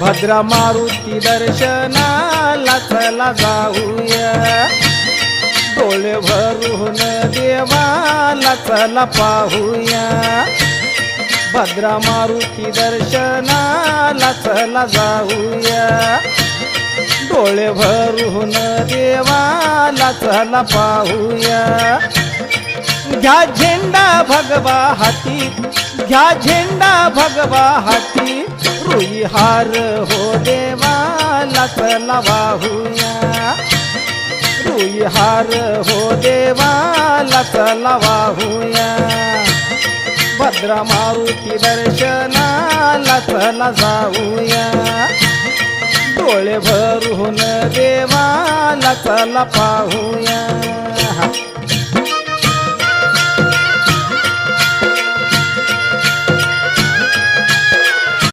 भद्रा मारुती दर्शनाला चला जाऊया, डोळे भरून देवाला चला पाहूया, भद्रा मारुती दर्शनाला चला जाऊया, डोळे भरून देवाला चला पाहूया। घ्या झेंडा भगवा हाती, घ्या झेंडा भगवा हाती, रुई हार हो देवाला चला वाहूया, रुई हार हो देवाला चला वाहूया, भद्रा मारुती दर्शनाला चला जाऊया, डोळे भरून देवाला चला पाहूया।